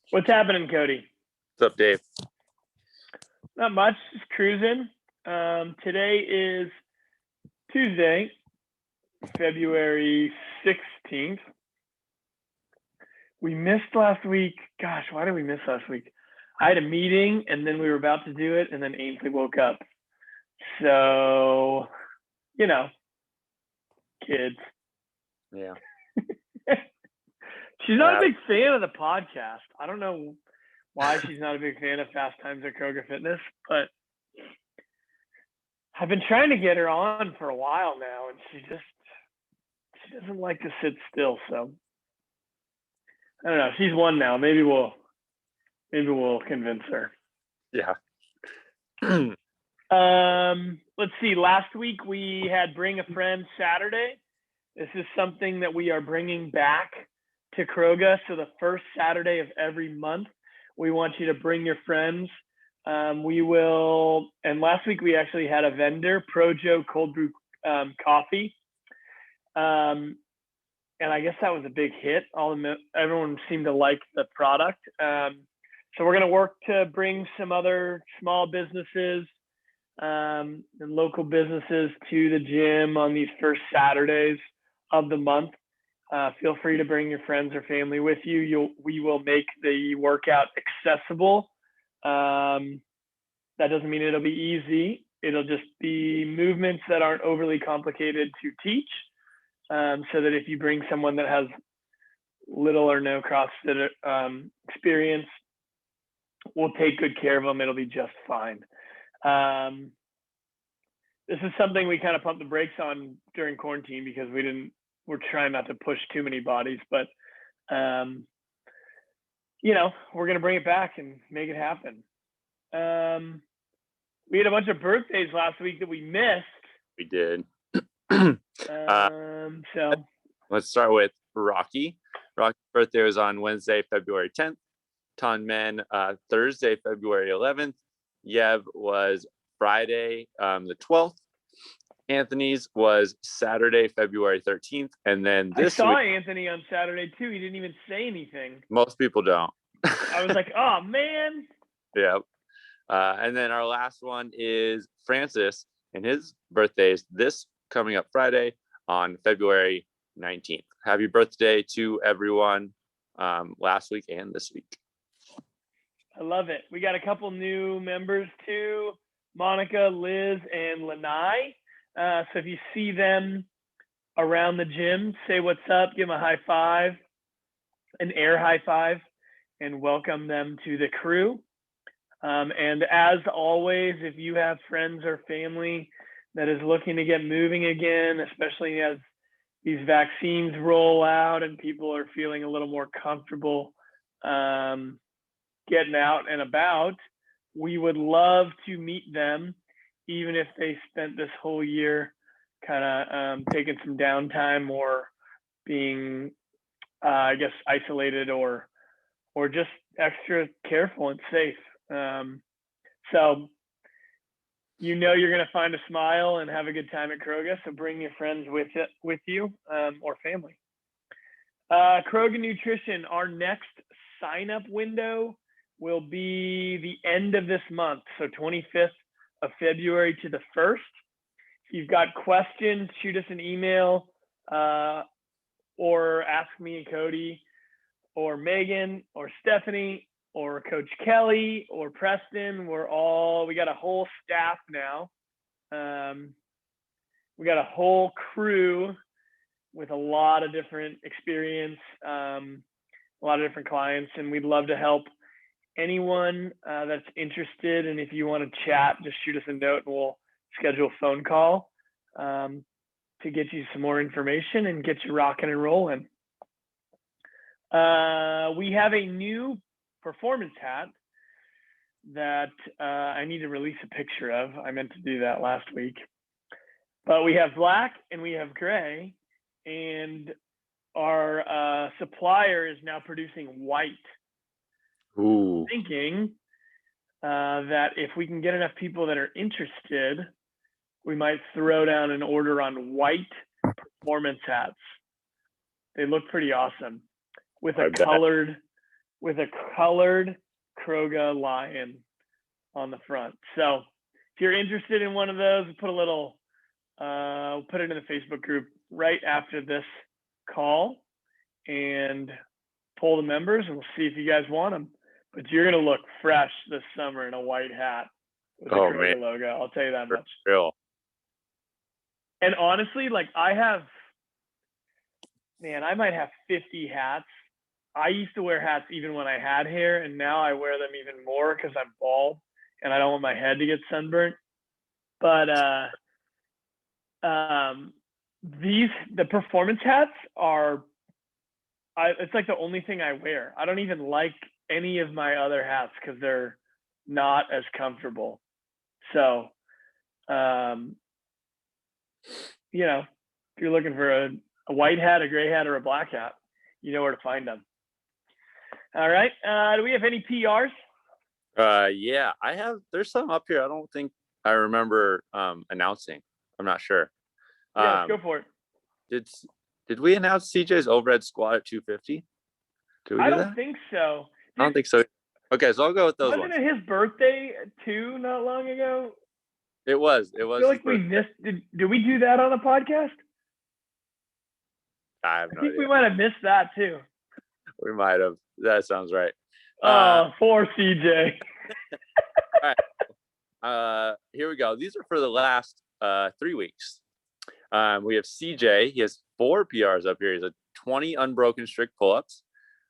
What's happening, Cody? What's up, Dave? Not much, just cruising. Today is Tuesday, February 16th. We missed last week. Gosh, why did we miss last week? I had a meeting, and then we were about to do it, and then Ainsley woke up. So, kids. Yeah. She's not a big fan of the podcast. I don't know why she's not a big fan of Fast Times at Croga Fitness, but I've been trying to get her on for a while now, and she doesn't like to sit still. So I don't know. She's one now. Maybe we'll convince her. Yeah. Let's see. Last week we had Bring a Friend Saturday. This is something that we are bringing back to Croga. So the first Saturday of every month, we want you to bring your friends. We will, and last week we actually had a vendor, Projo Cold Brew Coffee. And I guess that was a big hit. Everyone seemed to like the product. So we're going to work to bring some other small businesses and local businesses to the gym on these first Saturdays of the month. Feel free to bring your friends or family with you. We will make the workout accessible. That doesn't mean it'll be easy. It'll just be movements that aren't overly complicated to teach. So that if you bring someone that has little or no CrossFit experience, we'll take good care of them. It'll be just fine. This is something we kind of pumped the brakes on during quarantine because we're trying not to push too many bodies, but we're going to bring it back and make it happen. We had a bunch of birthdays last week that we missed. We did. So let's start with Rocky. Rocky's birthday was on Wednesday, February 10th. Ton Men, Thursday, February 11th. Yev was Friday, the 12th. Anthony's was Saturday, February 13th. And then I saw Anthony on Saturday too. He didn't even say anything. Most people don't. I was like, oh man. Yeah. And then our last one is Francis, and his birthday is this coming up Friday on February 19th. Happy birthday to everyone last week and this week. I love it. We got a couple new members too, Monica, Liz, and Lanai. So if you see them around the gym, say what's up, give them a high five, an air high five, and welcome them to the crew. And as always, if you have friends or family that is looking to get moving again, especially as these vaccines roll out and people are feeling a little more comfortable getting out and about, we would love to meet them, even if they spent this whole year kind of taking some downtime or being, isolated or just extra careful and safe. So you're going to find a smile and have a good time at Croga. So bring your friends with you or family. Croga Nutrition, our next sign-up window will be the end of this month, so 25th of February to the 1st. If you've got questions, shoot us an email or ask me and Cody or Megan or Stephanie or Coach Kelly or Preston. We got a whole staff now. We got a whole crew with a lot of different experience, a lot of different clients, and we'd love to help anyone that's interested. And if you want to chat, just shoot us a note and we'll schedule a phone call to get you some more information and get you rocking and rolling. We have a new performance hat that I need to release a picture of. I meant to do that last week. But we have black and we have gray, and our supplier is now producing white. Ooh. Thinking that if we can get enough people that are interested, we might throw down an order on white performance hats. They look pretty awesome with a colored with a colored Croga lion on the front. So if you're interested in one of those, we'll put it in the Facebook group right after this call and poll the members, and we'll see if you guys want them. But you're gonna look fresh this summer in a white hat with the Croga logo. I'll tell you that much. Real. And honestly, like I might have 50 hats. I used to wear hats even when I had hair, and now I wear them even more because I'm bald and I don't want my head to get sunburnt. But the performance hats it's like the only thing I wear. I don't even like any of my other hats because they're not as comfortable. So, if you're looking for a white hat, a gray hat, or a black hat, you know where to find them. All right. Do we have any PRs? Yeah, there's some up here. I don't think I remember announcing. I'm not sure. Yeah, let's go for it. Did we announce CJ's overhead squat at 250? Did we do that? I don't think so. I don't think so. Okay, so I'll go with those ones. Wasn't it his birthday too not long ago? It was. I feel like we missed. Did we do that on a podcast? I have no idea. I think we might have missed that too. We might have. That sounds right. Poor CJ. All right. Here we go. These are for the last 3 weeks. We have CJ. He has 4 PRs up here. He's a 20 unbroken strict pull-ups,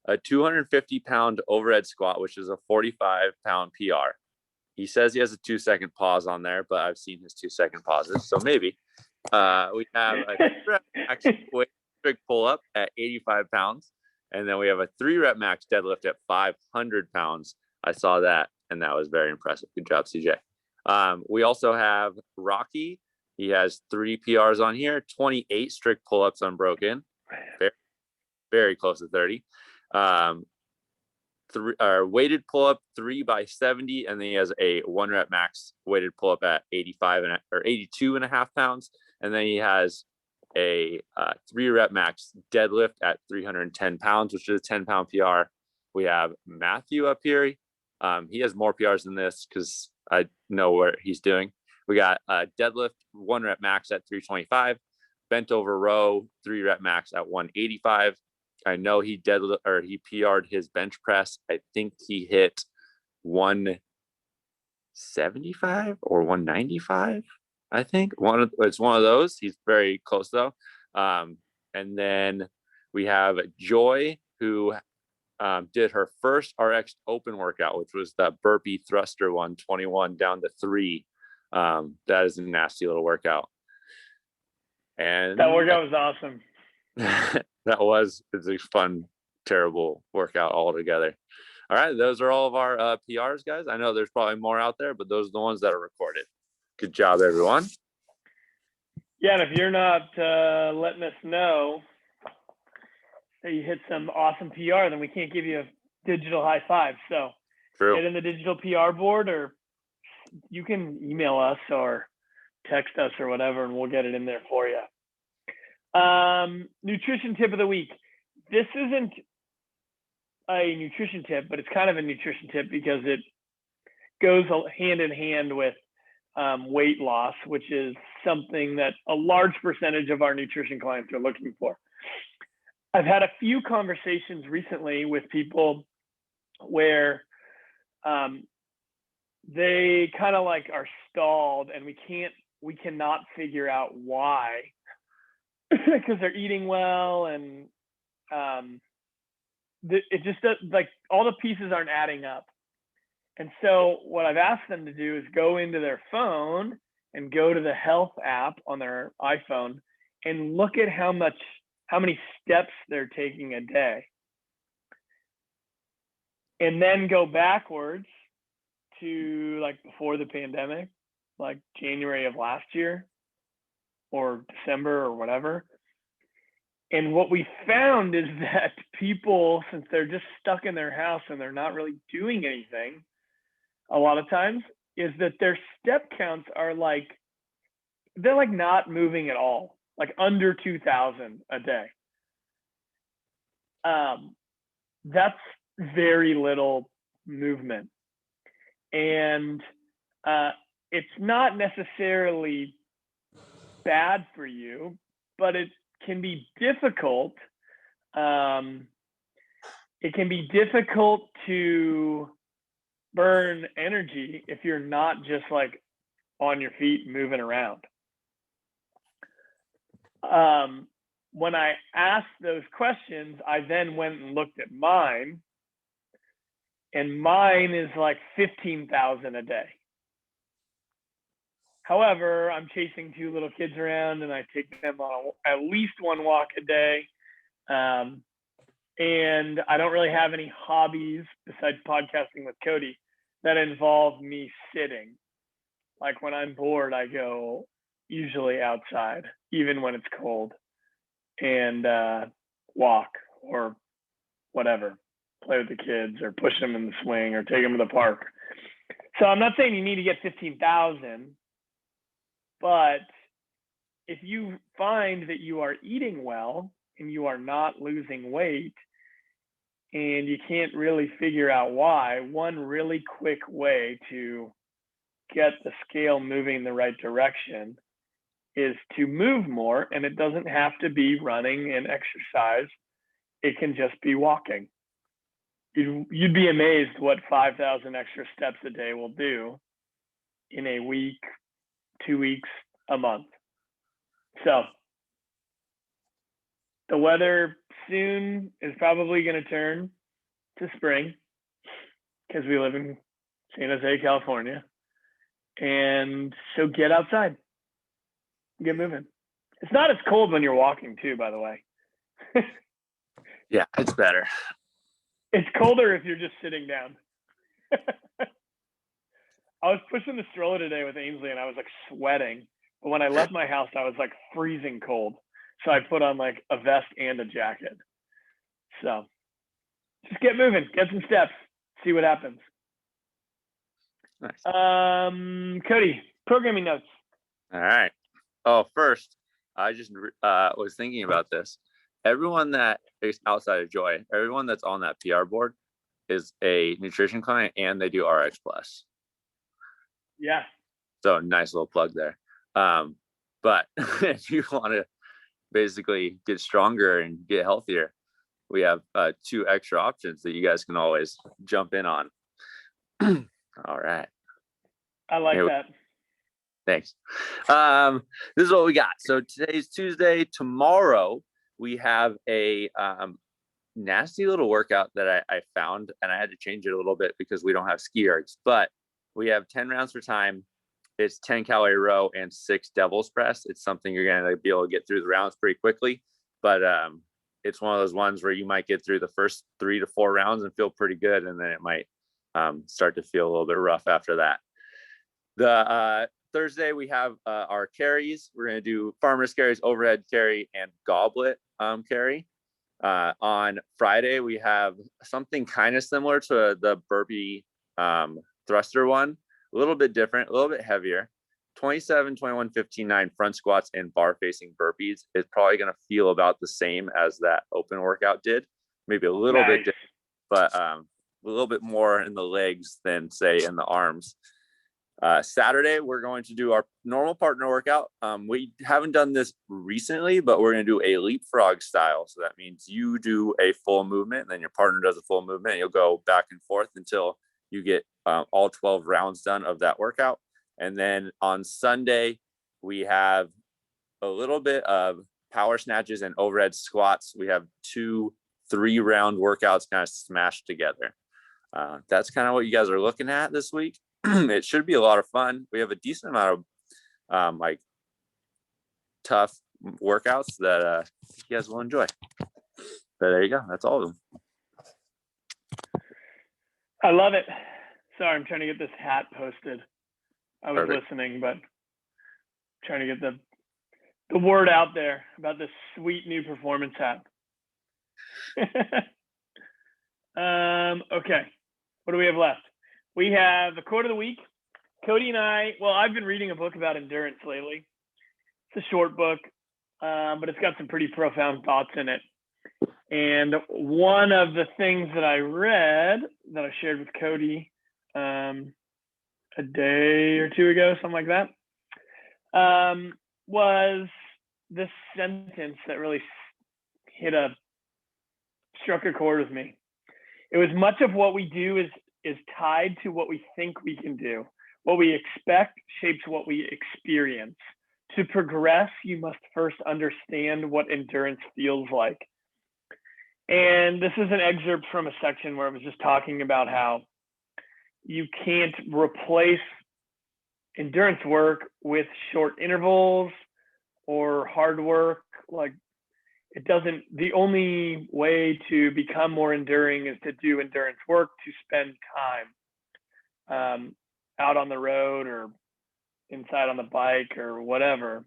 a 250-pound overhead squat, which is a 45-pound PR. He says he has a 2-second pause on there, but I've seen his 2-second pauses, so maybe. We have a 3-rep max strict pull-up at 85 pounds, and then we have a 3-rep max deadlift at 500 pounds. I saw that, and that was very impressive. Good job, CJ. We also have Rocky. He has 3 PRs on here, 28 strict pull-ups unbroken, very, very close to 30. Weighted pull-up 3 by 70, and then he has a 1-rep max weighted pull-up at 82.5 pounds, and then he has a 3-rep max deadlift at 310 pounds, which is a 10-pound PR. We have Matthew up here. He has more PRs than this because I know what he's doing. We got deadlift 1-rep max at 325, bent over row 3-rep max at 185. I know he PR'd his bench press. I think he hit 175 or 195. I think it's one of those. He's very close though. And then we have Joy, who did her first RX open workout, which was that burpee thruster 121 down to 3. That is a nasty little workout. And that workout was awesome. It's a fun, terrible workout altogether. All right, those are all of our PRs, guys. I know there's probably more out there, but those are the ones that are recorded. Good job, everyone. Yeah, and if you're not letting us know that you hit some awesome PR, then we can't give you a digital high five. So get in the digital PR board, or you can email us or text us or whatever, and we'll get it in there for you. Nutrition tip of the week. This isn't a nutrition tip, but it's kind of a nutrition tip because it goes hand in hand with weight loss, which is something that a large percentage of our nutrition clients are looking for. I've had a few conversations recently with people where they kind of like are stalled, and we cannot figure out why, because they're eating well, and it just does, like, all the pieces aren't adding up. And so what I've asked them to do is go into their phone and go to the health app on their iPhone and look at how many steps they're taking a day, and then go backwards to like before the pandemic, like January of last year or December or whatever. And what we found is that people, since they're just stuck in their house and they're not really doing anything a lot of times, is that their step counts are like, they're like not moving at all, like under 2,000 a day. That's very little movement. And it's not necessarily bad for you, but it can be difficult. It can be difficult to burn energy if you're not just like on your feet moving around. When I asked those questions, I then went and looked at mine, and mine is like 15,000 a day. However, I'm chasing 2 little kids around, and I take them on at least one walk a day. And I don't really have any hobbies besides podcasting with Cody that involve me sitting. Like when I'm bored, I go usually outside, even when it's cold, and walk or whatever, play with the kids or push them in the swing or take them to the park. So I'm not saying you need to get 15,000, but if you find that you are eating well and you are not losing weight and you can't really figure out why, one really quick way to get the scale moving in the right direction is to move more. And it doesn't have to be running and exercise. It can just be walking. You'd be amazed what 5,000 extra steps a day will do in a week, 2 weeks, a month. So the weather soon is probably going to turn to spring because we live in San Jose, California. And so get outside, get moving. It's not as cold when you're walking too, by the way. Yeah, it's better. It's colder if you're just sitting down. I was pushing the stroller today with Ainsley and I was like sweating. But when I left my house, I was like freezing cold. So I put on like a vest and a jacket. So just get moving, get some steps, see what happens. Nice. Cody, programming notes. All right. Oh, first, I just was thinking about this. Everyone that is outside of Joy, everyone that's on that PR board is a nutrition client and they do RX Plus. Yeah. So nice little plug there. But if you want to basically get stronger and get healthier, we have 2 extra options that you guys can always jump in on. All right. I like that. Thanks. This is what we got. So today's Tuesday. Tomorrow we have a nasty little workout that I found, and I had to change it a little bit because we don't have ski ergs, but we have 10 rounds for time. It's 10 calorie row and 6 devil's press. It's something you're going to be able to get through the rounds pretty quickly, but it's one of those ones where you might get through the first 3 to 4 rounds and feel pretty good, and then it might start to feel a little bit rough after that. The Thursday we have our carries. We're going to do farmer's carries, overhead carry, and goblet carry. On Friday we have something kind of similar to the burpee thruster one, a little bit different, a little bit heavier. 27, 21, 15, 9 front squats and bar facing burpees is probably going to feel about the same as that open workout did, maybe a little bit different, but a little bit more in the legs than say in the arms. Saturday, we're going to do our normal partner workout. We haven't done this recently, but we're going to do a leapfrog style. So that means you do a full movement, and then your partner does a full movement, and you'll go back and forth until you get all 12 rounds done of that workout. And then on Sunday, we have a little bit of power snatches and overhead squats. We have 2 3-round workouts kind of smashed together. That's kind of what you guys are looking at this week. It should be a lot of fun. We have a decent amount of like tough workouts that you guys will enjoy. But there you go. That's all of them. I love it. Sorry, I'm trying to get this hat posted. I was Perfect. listening, but trying to get the word out there about this sweet new performance hat. Okay. What do we have left? We have the quote of the week. Cody and I've been reading a book about endurance lately. It's a short book, but it's got some pretty profound thoughts in it. And one of the things that I read that I shared with Cody a day or two ago, something like that, was this sentence that really struck a chord with me. It was, much of what we do is tied to what we think we can do. What we expect shapes what we experience. To progress, you must first understand what endurance feels like. And this is an excerpt from a section where it was just talking about how you can't replace endurance work with short intervals or hard work. Like, it doesn't, the only way to become more enduring is to do endurance work, to spend time out on the road or inside on the bike or whatever.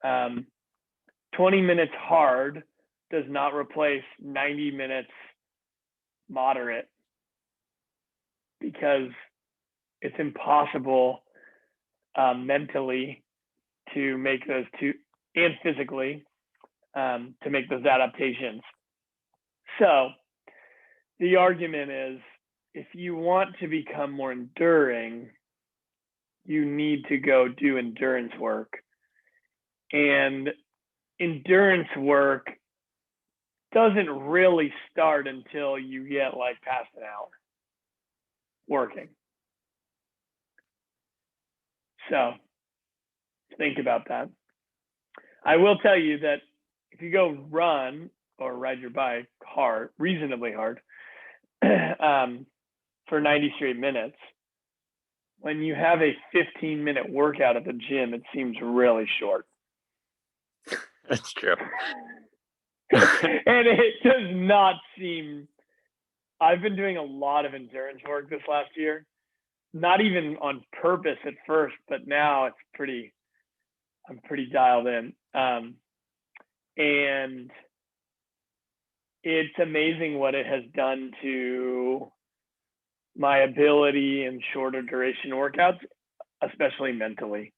20 minutes hard does not replace 90 minutes moderate, because it's impossible mentally to make those two, and physically to make those adaptations. So the argument is, if you want to become more enduring, you need to go do endurance work. And endurance work doesn't really start until you get like past an hour working. So think about that. I will tell you that if you go run or ride your bike hard, reasonably hard, for 90 straight minutes, when you have a 15-minute workout at the gym, it seems really short. That's true. And it does not seem, I've been doing a lot of endurance work this last year, not even on purpose at first, but now I'm pretty dialed in. And it's amazing what it has done to my ability in shorter duration workouts, especially mentally.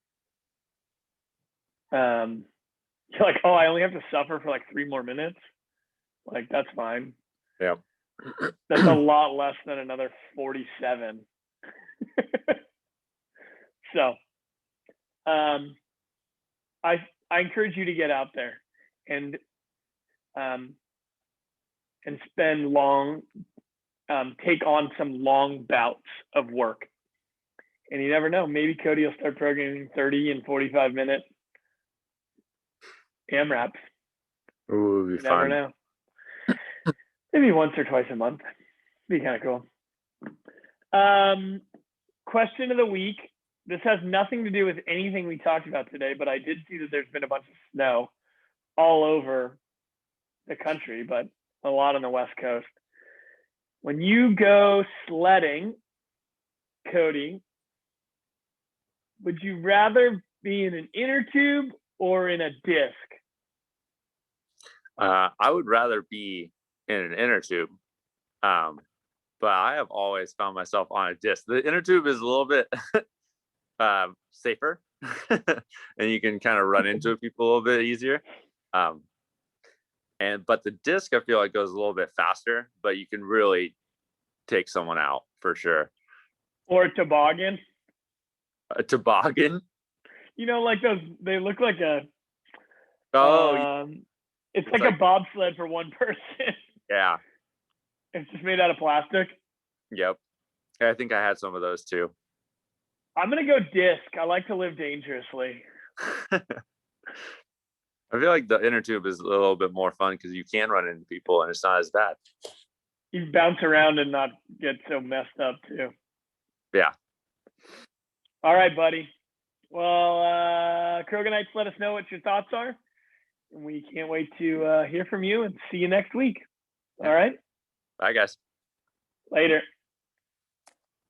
You're like, oh, I only have to suffer for like 3 more minutes. Like, that's fine. Yeah. That's a lot less than another 47. So, I encourage you to get out there and spend take on some long bouts of work. And you never know, maybe Cody will start programming 30 and 45-minute AMRAPs. Ooh, it'd be fun. Never know. Maybe once or twice a month. Be kind of cool. Question of the week. This has nothing to do with anything we talked about today, but I did see that there's been a bunch of snow all over the country, but a lot on the West Coast. When you go sledding, Cody, would you rather be in an inner tube or in a disc? I would rather be in an inner tube, but I have always found myself on a disc. The inner tube is a little bit safer, and you can kind of run into people a little bit easier. But the disc, I feel like, goes a little bit faster, but you can really take someone out for sure. Or a toboggan. A toboggan? You know, like those, they look like a, it's like a bobsled for one person. Yeah. It's just made out of plastic. Yep. I think I had some of those too. I'm going to go disc. I like to live dangerously. I feel like the inner tube is a little bit more fun because you can run into people and it's not as bad. You bounce around and not get so messed up too. Yeah. All right, buddy. Well, Croganites, let us know what your thoughts are. And we can't wait to hear from you and see you next week. All right? Bye, guys. Later.